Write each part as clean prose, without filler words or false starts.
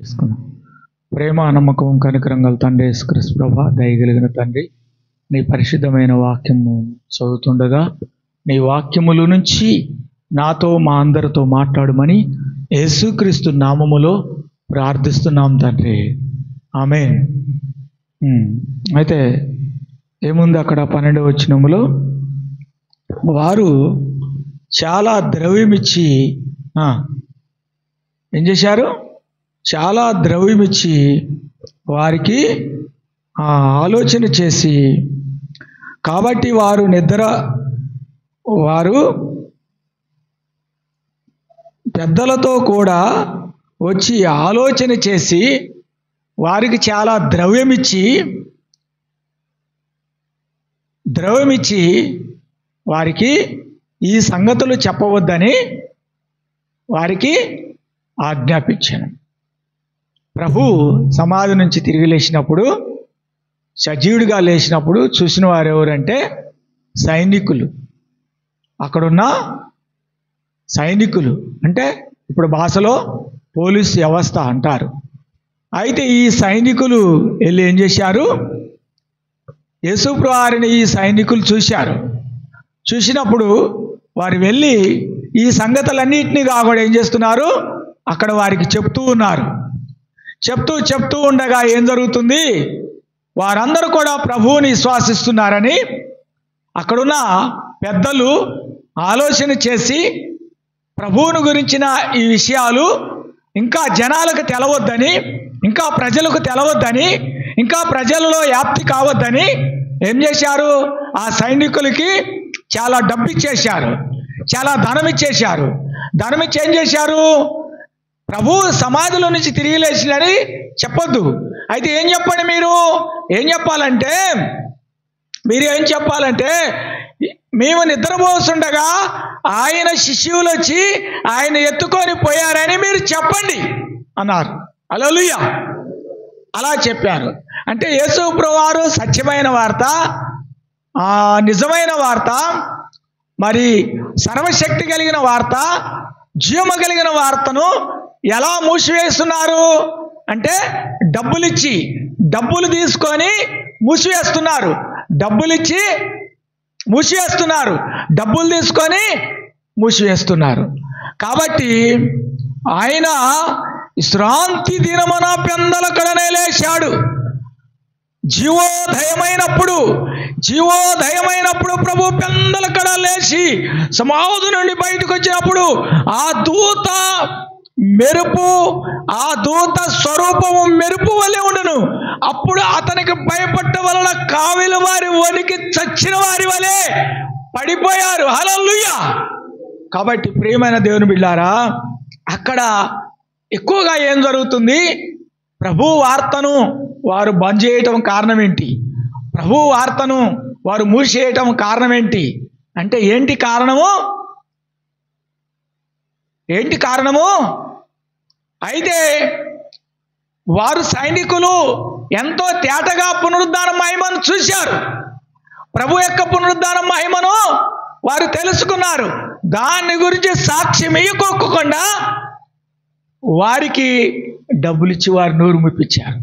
చేసుకున్నాం. ప్రేమ, నమ్మకం, కనికరం గల తండ్రి యేసుక్రీస్తు ప్రభువా, దయగలిగిన తండ్రి, నీ పరిశుద్ధమైన వాక్యము చదువుతుండగా నీ వాక్యముల నుంచి నాతో మా అందరితో మాట్లాడమని యేసుక్రీస్తు నామములో ప్రార్థిస్తున్నాం తండ్రి. ఆమేన్. అయితే ఏముంది అక్కడ 12వ వచనములో, వారు చాలా ద్రవ్యమిచ్చి ఏం చేశారు? చాలా ద్రవ్యమిచ్చి వారికి ఆలోచన చేసి, కాబట్టి వారు పెద్దలతో కూడా వచ్చి ఆలోచన చేసి వారికి చాలా ద్రవ్యమిచ్చి వారికి ఈ సంగతులు చెప్పవద్దని వారికి ఆజ్ఞాపించాను. ప్రభు సమాధి నుంచి తిరిగి లేచినప్పుడు, సజీవుడిగా లేచినప్పుడు చూసిన వారు ఎవరంటే సైనికులు. అక్కడున్న సైనికులు అంటే ఇప్పుడు భాషలో పోలీస్ వ్యవస్థ అంటారు. అయితే ఈ సైనికులు వెళ్ళి ఏం చేశారు? యేసుప్రభువారిని ఈ సైనికులు చూశారు. చూసినప్పుడు వారు వెళ్ళి ఈ సంగతులన్నింటినీ కూడా ఏం చేస్తున్నారు? అక్కడ వారికి చెప్తూ ఉన్నారు. చెప్తూ ఉండగా ఏం జరుగుతుంది? వారందరూ కూడా ప్రభువుని విశ్వాసిస్తున్నారని అక్కడున్న పెద్దలు ఆలోచన చేసి ప్రభువుని గురించిన ఈ విషయాలు ఇంకా జనాలకు తెలవద్దని, ఇంకా ప్రజలకు తెలవద్దని, ఇంకా ప్రజలలో వ్యాప్తి కావద్దని ఏం చేశారు? ఆ సైనికులకి చాలా డబ్బు ఇచ్చేశారు, చాలా ధనం ఇచ్చేశారు. ధనం ఇచ్చి ఏం చేశారు? ప్రభు సమాధిలో నుంచి తిరిగి లేచినని చెప్పొద్దు. అయితే ఏం చెప్పండి? మీరు ఏం చెప్పాలంటే మేము నిద్రపోతుండగా ఆయన శిష్యులు వచ్చి ఆయన ఎత్తుకొని పోయారని మీరు చెప్పండి అన్నారు. హల్లెలూయా. అలా చెప్పారు. అంటే యేసు ప్రభువారు సత్యమైన వార్త, నిజమైన వార్త, మరి సర్వశక్తి కలిగిన వార్త, జీవము కలిగిన వార్తను ఎలా మూసివేస్తున్నారు అంటే డబ్బులు తీసుకొని మూసివేస్తున్నారు. డబ్బులు తీసుకొని మూసివేస్తున్నారు. కాబట్టి ఆయన విశ్రాంతి దినమున పెందలకడనే లేచాడు. జీవోదయమైనప్పుడు ప్రభు పెందలకడ లేచి సమాధి నుండి బయటకు వచ్చినప్పుడు ఆ దూత స్వరూపము మెరుపు వలె ఉండను. అప్పుడు అతనికి భయపడ్డ వలన కావిలి వారి వణికి చచ్చిన వారి వలె పడిపోయారు. హల్లెలూయా. కాబట్టి ప్రియమైన దేవుని బిడ్డలారా, అక్కడ ఎక్కువగా ఏం జరుగుతుంది? ప్రభు వార్తను వారు బంద్ చేయటం కారణం ఏంటి? ప్రభు వార్తను వారు మూసేయటం కారణం ఏంటి అంటే ఏంటి కారణము? అయితే వారు సైనికులు ఎంతో తేటగా పునరుద్ధాన మహిమను చూశారు. ప్రభు యొక్క పునరుద్ధాన మహిమను వారు తెలుసుకున్నారు. దాని గురించి సాక్ష్యం ఇవ్వకోకుండా వారికి డబ్బులిచ్చి వారు నోరు మూపించారు.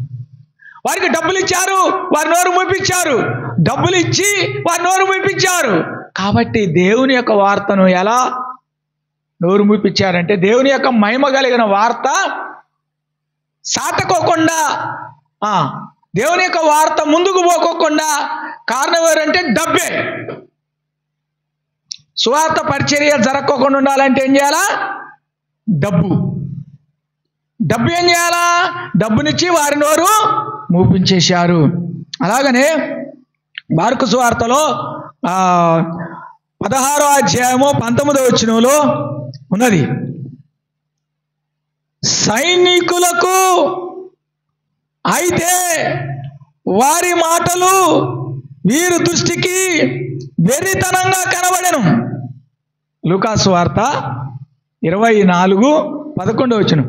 కాబట్టి దేవుని యొక్క వార్తను ఎలా నోరు మూపించారంటే, దేవుని యొక్క మహిమ కలిగిన వార్త సాటకోకుండా, దేవుని యొక్క వార్త ముందుకు పోకోకుండా కారణం ఎవరంటే డబ్బే. సువార్త పరిచర్య జరగకుండా ఉండాలంటే ఏం చేయాలా? డబ్బు ఏం చేయాలా? డబ్బునిచ్చి వారి నోరు మూపించేశారు. అలాగనే మార్కు సువార్తలో 16వ అధ్యాయము 19వ వచనంలో ఉన్నది. సైనికులకు అయితే వారి మాటలు వీరి దృష్టికి వెర్రితనంగా కనబడెను. లూకాసు వార్త 24:11 వచనం.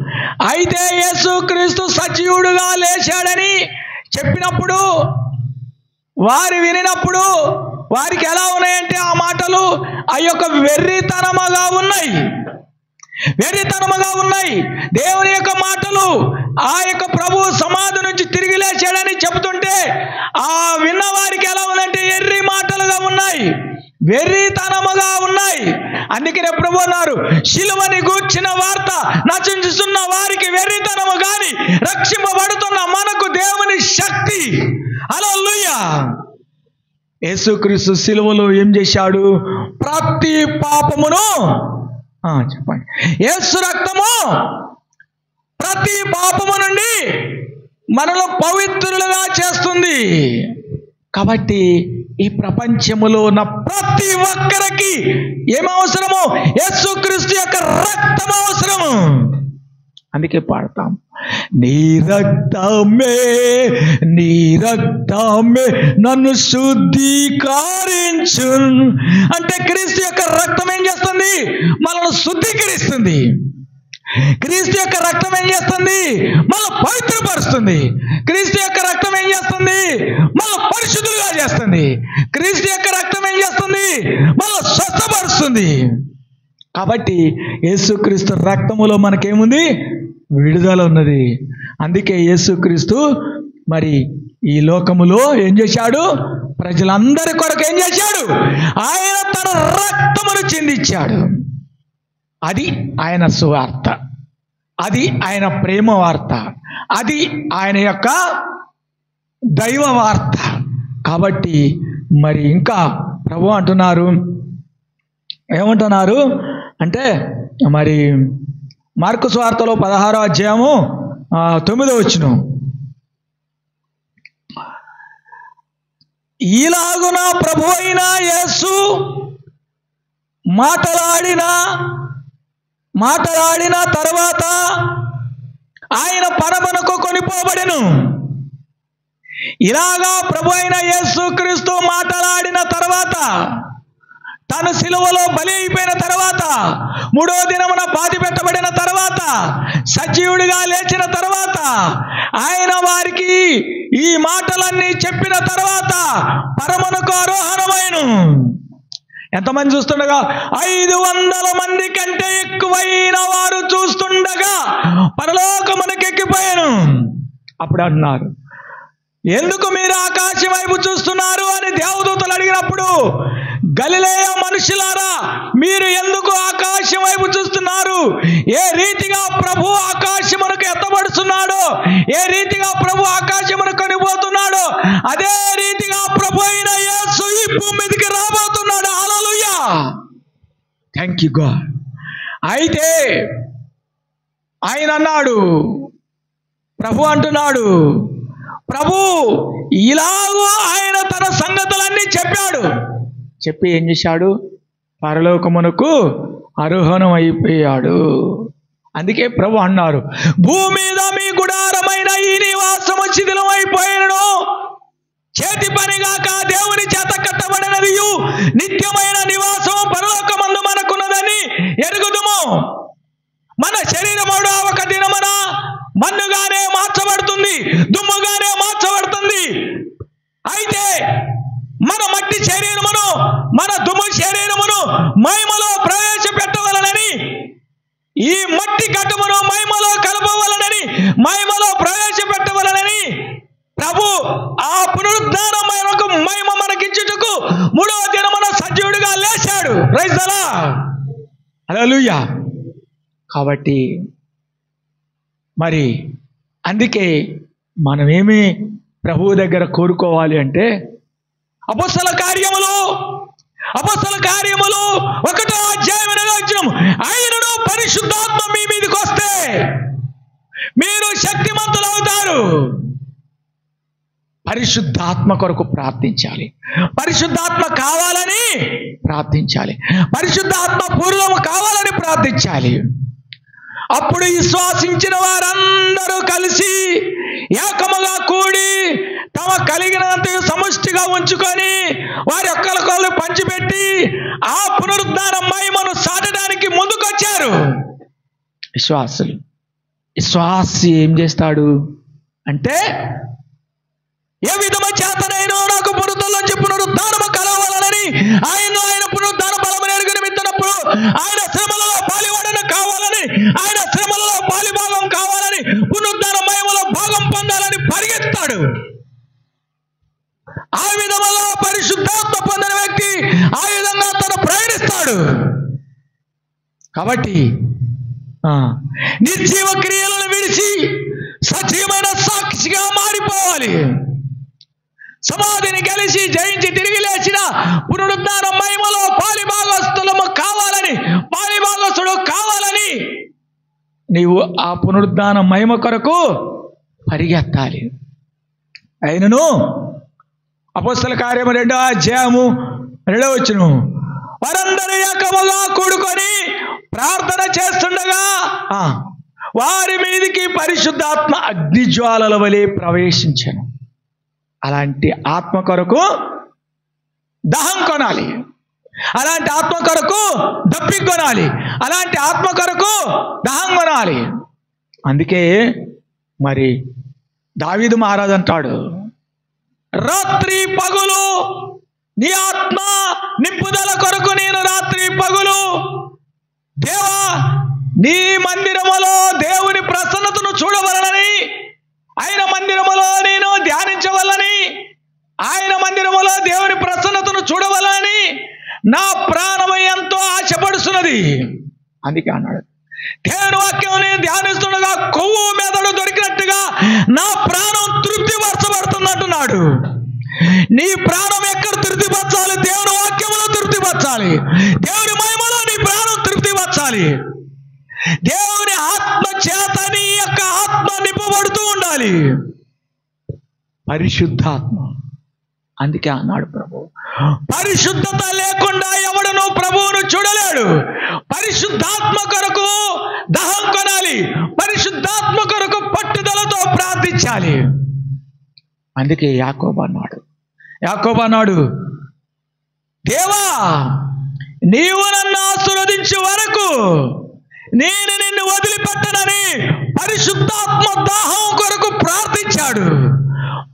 అయితే యేసుక్రీస్తు సజీవుడుగా లేచాడని చెప్పినప్పుడు వారు వినినప్పుడు వారికి ఎలా ఉన్నాయంటే ఆ మాటలు ఆ యొక్క వెర్రితనముగా ఉన్నాయి. వెర్రితనముగా ఉన్నాయి. దేవుని యొక్క మాటలు ఆ యొక్క ప్రభు సమాధి నుంచి తిరిగి లేచాడని చెబుతుంటే ఆ విన్నవారికి ఎలా ఉందంటే ఎర్రి మాటలుగా ఉన్నాయి, వెర్రితనముగా ఉన్నాయి. అందుకనే ప్రభు అన్నారు, శిలువని గూర్చిన వార్త నశించుతున్న వారికి వెర్రితనము గాని రక్షింపబడుతున్న మనకు దేవుని శక్తి. హల్లెలూయా. యేసుక్రీస్తు శిలువలో ఏం చేశాడు? ప్రతి పాపమును చెప్పండి, యేసు రక్తము ప్రతి పాపము నుండి మనలో పవిత్రులుగా చేస్తుంది. కాబట్టి ఈ ప్రపంచములో ఉన్న ప్రతి ఒక్కరికి ఏమవసరము? యేసుక్రీస్తు యొక్క రక్తం అవసరము. అందుకే పాడతాం, నీ రక్తమే నన్ను శుద్ధీకరించు. అంటే క్రీస్తు యొక్క రక్తం ఏం చేస్తుంది? మనల్ని శుద్ధీకరిస్తుంది. క్రీస్తు యొక్క రక్తం ఏం చేస్తుంది? మనల్ని పవిత్రపరుస్తుంది. క్రీస్తు యొక్క రక్తం ఏం చేస్తుంది? మనల్ని పరిశుద్ధులుగా చేస్తుంది. క్రీస్తు యొక్క రక్తం ఏం చేస్తుంది? మనల్ని స్వస్థపరుస్తుంది. కాబట్టి యేసుక్రీస్తు రక్తములో మనకేముంది? విడుదల ఉన్నది. అందుకే యేసుక్రీస్తు మరి ఈ లోకములో ఏం చేశాడు? ప్రజలందరి కొరకు ఏం చేశాడు? ఆయన తన రక్తమును చిందించాడు. అది ఆయన సువార్త, అది ఆయన ప్రేమ వార్త, అది ఆయన యొక్క దైవ వార్త. కాబట్టి మరి ఇంకా ప్రభు అంటున్నారు, ఏమంటున్నారు అంటే మరి మార్కు సువార్తలో 16వ అధ్యాయము 9వ వచనం, ఈలాగున ప్రభు అయిన యేసు మాటలాడిన తర్వాత ఆయన పరమునకు కొనిపోబడెను. ఇలాగా ప్రభు అయిన యేసుక్రీస్తు మాటలాడిన తర్వాత, తను సిలువలో బలి అయిపోయిన తర్వాత, 3వ దినమున పాతి పెట్టబడిన తర్వాత, సజీవుడిగా లేచిన తర్వాత, ఆయన వారికి ఈ మాటలన్నీ చెప్పిన తర్వాత పరమునకు ఆరోహణమైన. ఎంతమంది చూస్తుండగా? 500 మంది కంటే ఎక్కువైన వారు చూస్తుండగా పరలోకమునకు ఎక్కిపోయాను. అప్పుడు అన్నారు, ఎందుకు మీరు ఆకాశం వైపు చూస్తున్నారు అని దేవదూతలు అడిగినప్పుడు, గలిలయ మనుషులారా, మీరు ఎందుకు ఆకాశం వైపు చూస్తున్నారు? ఏ రీతిగా ప్రభు ఆకాశమునకు ఎత్తబడుతున్నాడో, ఏ రీతిగా ప్రభు ఆకాశమునకు కొనిపోతున్నాడో, అదే రీతిగా ప్రభు అయిన యేసు ఈ భూమి మీదకి రాబోతున్నాడు. హల్లెలూయా. Thank you God. అయితే ఆయన అన్నాడు, ప్రభు అంటున్నాడు, ప్రభు ఇలాగూ ఆయన తన సంగతులన్నీ చెప్పాడు. చెప్పి ఏం చేశాడు? పరలోకమునకు ఆరోహణం అయిపోయాడు. అందుకే ప్రభు అన్నారు, భూమి మీద మీ గుడారమైన ఈ నివాసము శిథిలం అయిపోయినను, చేతి పనిగాక దేవుని చేత కట్టబడినది నిత్యమైన నివాసము పరలోకమందు మనకున్నదని ఎరుగుదుము. మన శరీరముడు ఒక దినమున మన్నుగానే మార్చబడుతుంది, దుమ్ముగానే మార్చబడుతుంది. అయితే మన మట్టి శరీరమును, మన దుమ్ము శరీరమును మహిమలో ప్రవేశపెట్టవలనని, ఈ మట్టి ఘటమును మహిమలో కలపవలనని, మహిమలో ప్రవేశపెట్టవలనని ప్రభు ఆ పునరుద్ధానం మహిమ మనకిచ్చుటకు 3వ దినమున సజీవుడిగా లేచాడు. Praise the Lord. హల్లెలూయా. కాబట్టి మరి అందుకే మనమేమి ప్రభువు దగ్గర కోరుకోవాలి అంటే, అపొస్తల కార్యములు 1వ అధ్యాయం ఆయనను పరిశుద్ధాత్మ మీ మీదకి వస్తే మీరు శక్తిమంతులు అవుతారు. పరిశుద్ధాత్మ కొరకు ప్రార్థించాలి. పరిశుద్ధాత్మ కావాలని ప్రార్థించాలి. పరిశుద్ధాత్మ పూర్వము కావాలని ప్రార్థించాలి. అప్పుడు విశ్వాసించిన వారందరూ కలిసి ఏకముగా కూడి తమ కలిగినంత సముష్టిగా ఉంచుకొని వారి ఒక్కరికొకరు పంచిపెట్టి ఆ పునరుద్ధాన మహిమను సాటడానికి ముందుకొచ్చారు. విశ్వాసి ఏం చేస్తాడు అంటే, ఏ విధమ చేతనైనా నాకు పునరుద్ధరణలోంచి పునరుద్ధానము కలవాలని ఆయన పునరుద్ధాన బలమును ఎరుగని నిమిత్తనప్పుడు ఆయన శ్రమలలో పాలివాడన కావాలని, ఆయన శ్రమలలో పాలిభాగం కావాలని, పునరుద్ధాన మహిమలో భాగం పొందాలని పరిగెత్తాడు. ఆ విధంగా పరిశుద్ధాత్మ పొందిన వ్యక్తి ఆ విధంగా తను ప్రయాణిస్తాడు. కాబట్టి నిర్జీవ క్రియలను విడిచి సజీవమైన సాక్షిగా మారిపోవాలి. సమాధిని కలిసి జయించి తిరిగి లేచిన పునరుద్ధాన మహిమలో పాలిభాగస్తులము కావాలని, పాలిభాగస్తుడు కావాలని నీవు ఆ పునరుద్ధాన మహిమ కొరకు పరిగెత్తాలి. అయినను అపోస్తల కార్యము 2వ అధ్యాయము 2వ వచనం, వారందరూ ఏకముగా కూడుకొని ప్రార్థన చేస్తుండగా వారి మీదికి పరిశుద్ధాత్మ అగ్నిజ్వాలల వలె ప్రవేశించాను. అలాంటి ఆత్మ కొరకు దహం కొనాలి, అలాంటి ఆత్మ కొరకు దప్పిక కొనాలి, అలాంటి ఆత్మ కొరకు దహం కొనాలి. అందుకే మరి దావీదు మహారాజు అంటాడు, రాత్రి పగులు నీ ఆత్మ నింపుదల కొరకు నేను రాత్రి పగులు దేవా నీ మందిరములో దేవుని ప్రసన్నతను చూడవలనని, ఆయన మందిరములో నేను ధ్యానించవలని, ఆయన మందిరములో దేవుని ప్రసన్నతను చూడవలని నా ప్రాణము ఎంతో ఆశపడుతున్నది. అందుకే అన్నాడు, దేవుని వాక్యం నేను ధ్యానిస్తుండగా కొవ్వు మెదడు దొరికినట్టుగా నా ప్రాణం తృప్తిపరచబడుతుంది అంటున్నాడు. నీ ప్రాణం ఎక్కడ తృప్తిపరచాలి? దేవుని వాక్యములో తృప్తిపరచాలి. దేవుని మహిమలో నీ ప్రాణం తృప్తిపరచాలి. దేవుని ఆత్మ చేత నీ యొక్క ఆత్మ నింపబడుతూ ఉండాలి, పరిశుద్ధాత్మ. అందుకే అన్నాడు ప్రభు, పరిశుద్ధత లేకుండా ఎవడను ప్రభువును చూడలేడు. పరిశుద్ధాత్మ కొరకు దహం కొనాలి, పరిశుద్ధాత్మ కొరకు పట్టుదలతో ప్రార్థించాలి. అందుకే యాకోబు అన్నాడు, దేవా నీవు నన్ను ఆశీర్వదించే వరకు నేను నిన్ను వదిలిపెట్టనని పరిశుద్ధాత్మ దాహం కొరకు ప్రార్థించాడు.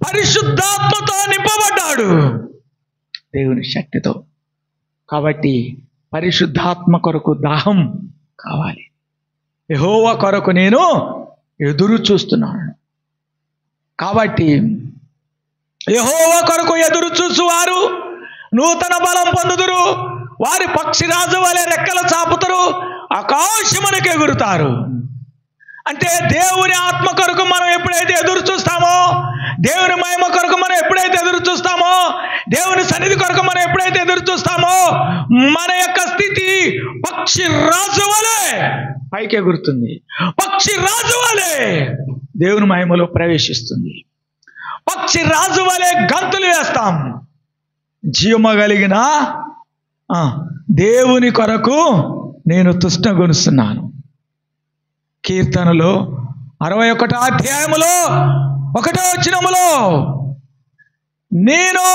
పరిశుద్ధాత్మతో నింపబడ్డాడు దేవుని శక్తితో. కాబట్టి పరిశుద్ధాత్మ కొరకు దాహం కావాలి. యెహోవా కొరకు నేను ఎదురు చూస్తున్నాను. కాబట్టి యెహోవా కొరకు ఎదురు చూసువారు నూతన బలం పొందుదురు, వారి పక్షిరాజు వలె రెక్కలు చాపుతారు, ఆకాశమునకు ఎగురుతారు. అంటే దేవుని ఆత్మ కొరకు మనం ఎప్పుడైతే ఎదురు చూస్తామో, దేవుని మహిమ కొరకు మనం ఎప్పుడైతే ఎదురు చూస్తామో, దేవుని సన్నిధి కొరకు మనం ఎప్పుడైతే ఎదురు చూస్తామో, మన యొక్క స్థితి పక్షి రాజు వలె పైకి ఎగురుతుంది. పక్షి రాజు వలె దేవుని మహిమలో ప్రవేశిస్తుంది. పక్షి రాజు వలె గంతులు వేస్తాం. జీవము కలిగిన దేవుని కొరకు నేను తృష్ణగొనుస్తున్నాను. కీర్తనలో 61వ అధ్యాయములో 1వ వచనములో, నేను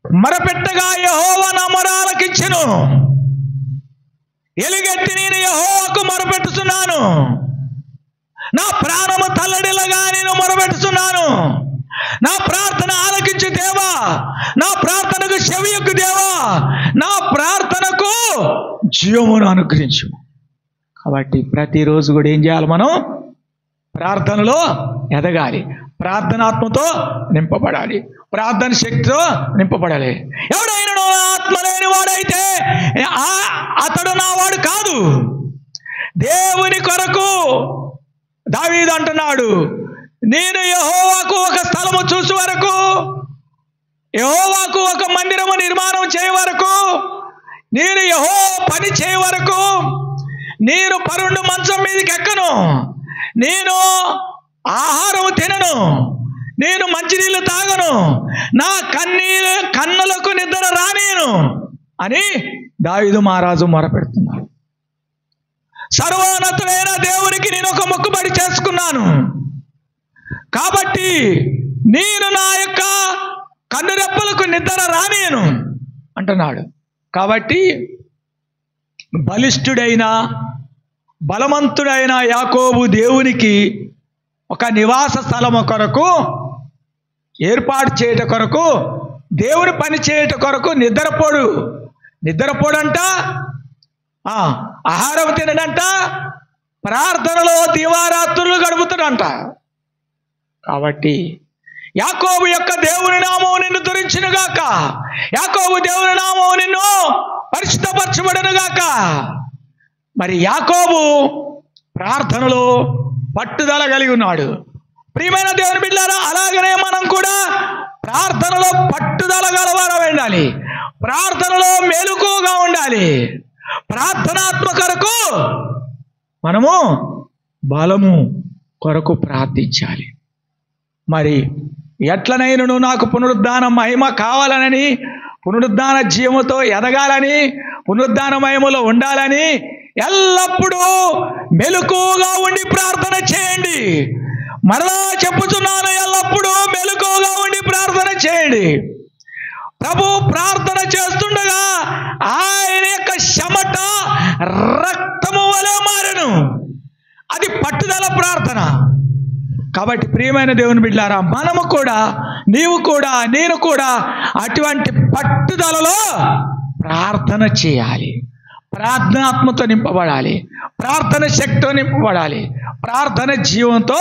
మొరపెట్టగా యెహోవా నా మొర ఆలకించెను, ఎలుగెత్తి నేను యెహోవాకు మొరపెట్టుచున్నాను, నా ప్రాణము తల్లడిల్లగా నేను మొరపెట్టుచున్నాను. నా ప్రార్థన ఆలకించు దేవా, నా ప్రార్థనకు చెవియొగ్గు దేవా, నా ప్రార్థనకు జీవమును అనుగ్రహించు. కాబట్టి ప్రతిరోజు కూడా ఏం చేయాలి? మనం ప్రార్థనలో ఎదగాలి, ప్రార్థనాత్మతో నింపబడాలి, ప్రార్థన శక్తితో నింపబడాలి. ఎవడైనా ఆత్మ లేని వాడైతే అతడు నా వాడు కాదు. దేవుని కొరకు దావీదు అంటున్నాడు, నేను యెహోవాకు ఒక స్థలము చూసే వరకు, యెహోవాకు ఒక మందిరము నిర్మాణం చేయ వరకు, నేను యెహోవా పని చేయ వరకు నేను పరుండు మంచం మీదకి ఎక్కను, నేను ఆహారం తినను, నేను మంచినీళ్ళు తాగను, నా కన్నులకు నిద్ర రానేను అని దావీదు మహారాజు మొరపెడుతున్నాడు. సర్వోన్నతుడైన దేవునికి నేను ఒక మొక్కుబడి చేసుకున్నాను, కాబట్టి నేను నా యొక్క కన్నురెప్పలకు నిద్ర రానేను అంటున్నాడు. కాబట్టి బలిష్ఠుడైన బలవంతుడైన యాకోబు దేవునికి ఒక నివాస స్థలము కొరకు ఏర్పాటు చేయట కొరకు, దేవుని పని చేయట కొరకు నిద్రపోడంట. ఆహారం తినడంట, ప్రార్థనలో దివారాత్రులు గడుపుతాడంట. కాబట్టి యాకోబు యొక్క దేవుని నామం నిన్ను ధరించును గాక, యాకోబు దేవుని నామం నిన్ను పరిశుద్ధపరచబడును గాక. మరి యాకోబు ప్రార్థనలో పట్టుదల కలిగి ఉన్నాడు. ప్రియమైన దేవుని బిడ్డలారా, అలాగనే మనం కూడా ప్రార్థనలో పట్టుదల గలవారం ఉండాలి, ప్రార్థనలో మెలకువగా ఉండాలి. ప్రార్థనాత్మ కొరకు మనము బలము కొరకు ప్రార్థించాలి. మరి ఎట్లనైనను నాకు పునరుద్ధాన మహిమ కావాలనని, పునరుద్ధాన జీవముతో ఎదగాలని, పునరుద్ధాన మహిమలో ఉండాలని ఎల్లప్పుడూ మెలకువగా ఉండి ప్రార్థన చేయండి. మరలా చెప్పుచున్నాను, ఎల్లప్పుడూ మెలకువగా ఉండి ప్రార్థన చేయండి. ప్రభు ప్రార్థన చేస్తుండగా ఆయన యొక్క చెమట రక్తము వలె మారెను. అది పట్టుదల ప్రార్థన. కాబట్టి ప్రియమైన దేవుని బిడ్డలారా, మనము కూడా, నీవు కూడా, నేను కూడా అటువంటి పట్టుదలలో ప్రార్థన చేయాలి. ప్రార్థనాత్మతో నింపబడాలి, ప్రార్థన శక్తితో నింపబడాలి, ప్రార్థన జీవంతో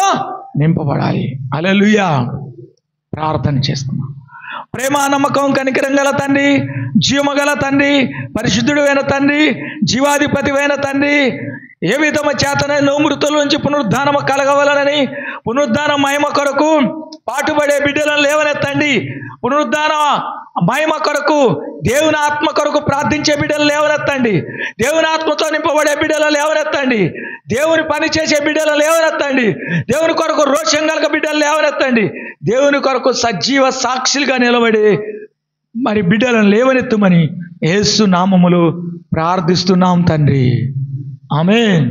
నింపబడాలి. హల్లెలూయా. ప్రార్థన చేస్తున్నాం. ప్రేమ, నమ్మకం, కనికరం గల తండ్రి, జీవము గల తండ్రి, పరిశుద్ధుడు అయిన తండ్రి, జీవాధిపతి అయిన తండ్రి, ఏ విధము చేతనైనా మృతుల నుంచి పునరుద్ధానము కలగవలనని, పునరుద్ధాన మహిమ కొరకు పాటుపడే బిడ్డలను లేవనెత్తండి. పునరుద్ధాన మహిమ కొరకు, దేవుని ఆత్మ కొరకు ప్రార్థించే బిడ్డలు లేవనెత్తండి. దేవుని ఆత్మతో నింపబడే బిడ్డలు లేవనెత్తండి. దేవుని పని చేసే బిడ్డలు లేవనెత్తండి. దేవుని కొరకు రోషం కలగ బిడ్డలు లేవనెత్తండి. దేవుని కొరకు సజీవ సాక్షులుగా నిలబడి మరి బిడ్డలను లేవనెత్తుమని యేసు నామములో ప్రార్థిస్తున్నాం తండ్రి. ఆమేన్.